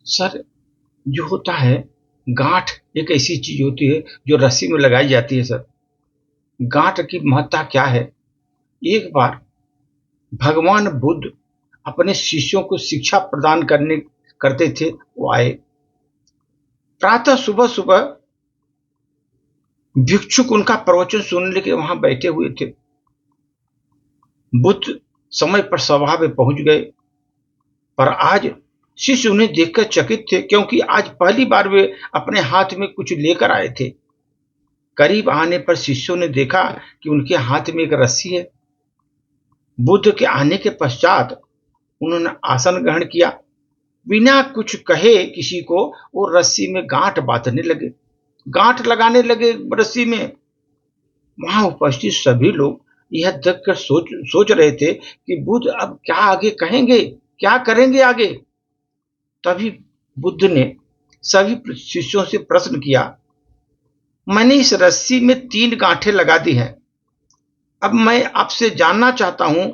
Sir, जो होता है, गांठ एक ऐसी चीज होती है जो रस्सी में लगाई जाती है सर। गांठ की महत्ता क्या है? एक बार भगवान बुद्ध अपने शिष्यों को शिक्षा प्रदान करने करते थे। वो आए प्रातः सुबह सुबह, भिक्षुक उनका प्रवचन सुनने के वहां बैठे हुए थे। बुद्ध समय पर सभा में पहुंच गए, पर आज शिष्य उन्हें देखकर चकित थे, क्योंकि आज पहली बार वे अपने हाथ में कुछ लेकर आए थे। करीब आने पर शिष्यों ने देखा कि उनके हाथ में एक रस्सी है। बुद्ध के आने के पश्चात उन्होंने आसन ग्रहण किया। बिना कुछ कहे किसी को वो रस्सी में गांठ बांधने लगे, गांठ लगाने लगे रस्सी में। वहां उपस्थित सभी लोग यह देखकर सोच रहे थे कि बुद्ध अब क्या आगे कहेंगे, क्या करेंगे आगे। तभी बुद्ध ने सभी शिष्यों से प्रश्न किया, मैंने इस रस्सी में 3 गांठें लगा दी हैं। अब मैं आपसे जानना चाहता हूं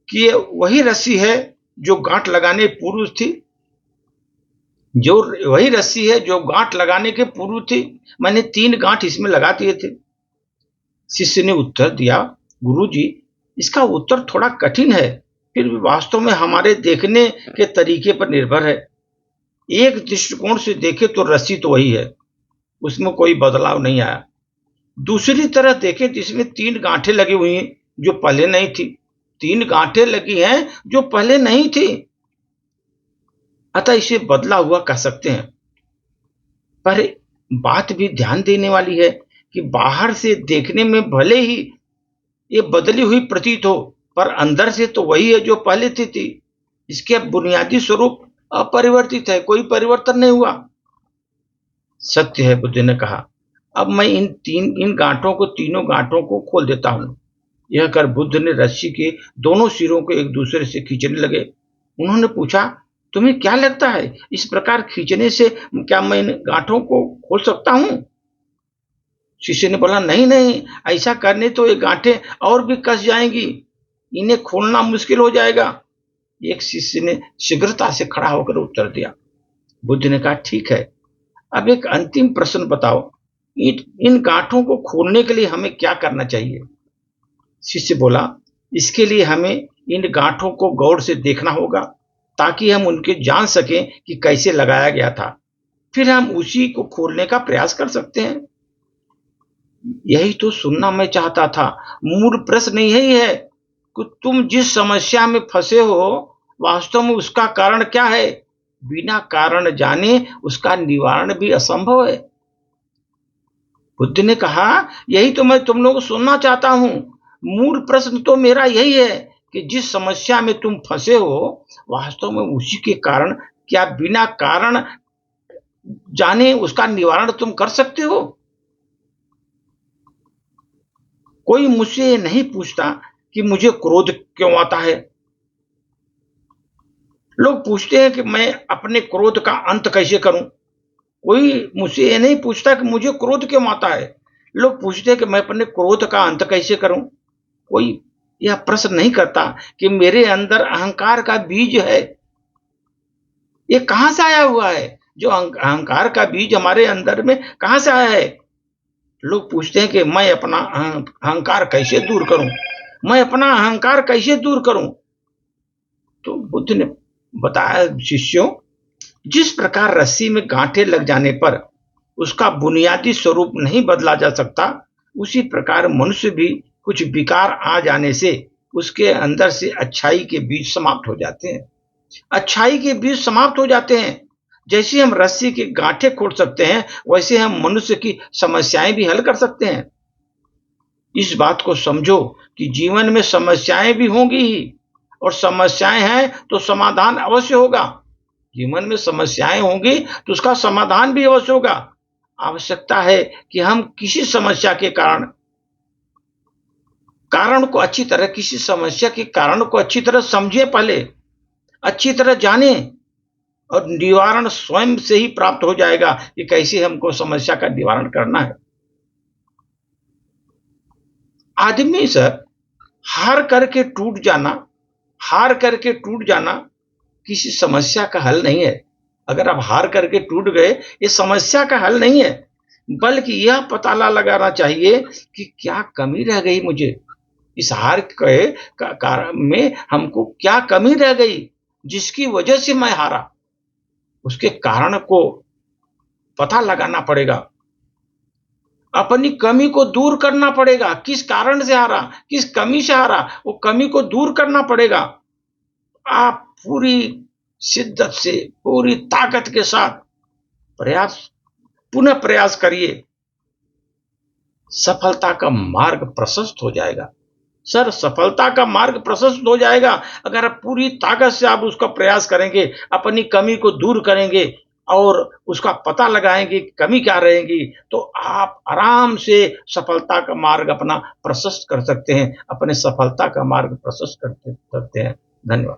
कि ये वही रस्सी है जो गांठ लगाने पूर्व थी, जो वही रस्सी है जो गांठ लगाने के पूर्व थी। मैंने 3 गांठ इसमें लगा दिए थे। शिष्य ने उत्तर दिया, गुरुजी, इसका उत्तर थोड़ा कठिन है, फिर भी वास्तव में हमारे देखने के तरीके पर निर्भर है। एक दृष्टिकोण से देखें तो रस्सी तो वही है, उसमें कोई बदलाव नहीं आया। दूसरी तरह देखें तो इसमें 3 गांठें लगी हुई हैं जो पहले नहीं थी। 3 गांठें लगी हैं जो पहले नहीं थी, अतः इसे बदला हुआ कह सकते हैं। पर बात भी ध्यान देने वाली है कि बाहर से देखने में भले ही ये बदली हुई प्रतीत हो, पर अंदर से तो वही है जो पहले थी। इसके बुनियादी स्वरूप अपरिवर्तित है, कोई परिवर्तन नहीं हुआ। सत्य है, बुद्ध ने कहा। अब मैं इन गांठों को, तीनों गांठों को खोल देता हूं। यह कर बुद्ध ने रस्सी के दोनों सिरों को एक दूसरे से खींचने लगे। उन्होंने पूछा, तुम्हें क्या लगता है, इस प्रकार खींचने से क्या मैं इन गांठों को खोल सकता हूं? शिष्य ने बोला, नहीं नहीं, ऐसा करने तो ये गांठें और भी कस जाएंगी, इन्हें खोलना मुश्किल हो जाएगा। एक शिष्य ने शीघ्रता से खड़ा होकर उत्तर दिया। बुद्ध ने कहा, ठीक है, अब एक अंतिम प्रश्न बताओ, इन गांठों को खोलने के लिए हमें क्या करना चाहिए? शिष्य बोला, इसके लिए हमें इन गांठों को गौर से देखना होगा, ताकि हम उनके जान सकें कि कैसे लगाया गया था। फिर हम उसी को खोलने का प्रयास कर सकते हैं। यही तो सुनना मैं चाहता था। मूल प्रश्न यही है कि तुम जिस समस्या में फंसे हो, वास्तव में उसका कारण क्या है? बिना कारण जाने उसका निवारण भी असंभव है। बुद्ध ने कहा, यही तो मैं तुम लोगों को सुनना चाहता हूं। मूल प्रश्न तो मेरा यही है कि जिस समस्या में तुम फंसे हो, वास्तव में उसी के कारण क्या बिना कारण जाने उसका निवारण तुम कर सकते हो? कोई मुझसे ये नहीं पूछता कि मुझे क्रोध क्यों आता है। लोग पूछते हैं कि मैं अपने क्रोध का अंत कैसे करूं। कोई मुझसे ये नहीं पूछता कि मुझे क्रोध क्यों आता है। लोग पूछते हैं कि मैं अपने क्रोध का अंत कैसे करूं। कोई यह प्रश्न नहीं करता कि मेरे अंदर अहंकार का बीज है, ये कहां से आया हुआ है? जो अहंकार का बीज हमारे अंदर में कहां से आया है? लोग पूछते हैं कि मैं अपना अहंकार कैसे दूर करूं, मैं अपना अहंकार कैसे दूर करूं। तो बुद्ध ने बताया, शिष्यों, जिस प्रकार रस्सी में गांठें लग जाने पर उसका बुनियादी स्वरूप नहीं बदला जा सकता, उसी प्रकार मनुष्य भी कुछ विकार आ जाने से उसके अंदर से अच्छाई के बीज समाप्त हो जाते हैं। अच्छाई के बीज समाप्त हो जाते हैं। जैसे हम रस्सी की गांठें खोल सकते हैं, वैसे हम मनुष्य की समस्याएं भी हल कर सकते हैं। इस बात को समझो कि जीवन में समस्याएं भी होंगी ही, और समस्याएं हैं तो समाधान अवश्य होगा। जीवन में समस्याएं होंगी तो उसका समाधान भी अवश्य होगा। आवश्यकता है कि हम किसी समस्या के कारण को अच्छी तरह, किसी समस्या के कारण को अच्छी तरह समझें, पहले अच्छी तरह जाने, और निवारण स्वयं से ही प्राप्त हो जाएगा कि कैसे हमको समस्या का निवारण करना है। आदमी सर, हार करके टूट जाना, हार करके टूट जाना किसी समस्या का हल नहीं है। अगर आप हार करके टूट गए, ये समस्या का हल नहीं है, बल्कि यह पता लगाना चाहिए कि क्या कमी रह गई मुझे, इस हार के कारण में हमको क्या कमी रह गई जिसकी वजह से मैं हारा। उसके कारण को पता लगाना पड़ेगा, अपनी कमी को दूर करना पड़ेगा। किस कारण से हारा, किस कमी से हारा, वो कमी को दूर करना पड़ेगा। आप पूरी शिद्दत से, पूरी ताकत के साथ प्रयास, पुनः प्रयास करिए, सफलता का मार्ग प्रशस्त हो जाएगा। सर, सफलता का मार्ग प्रशस्त हो जाएगा अगर आप पूरी ताकत से आप उसका प्रयास करेंगे, अपनी कमी को दूर करेंगे और उसका पता लगाएंगे कमी क्या रहेगी, तो आप आराम से सफलता का मार्ग अपना प्रशस्त कर सकते हैं, अपने सफलता का मार्ग प्रशस्त कर सकते हैं। धन्यवाद।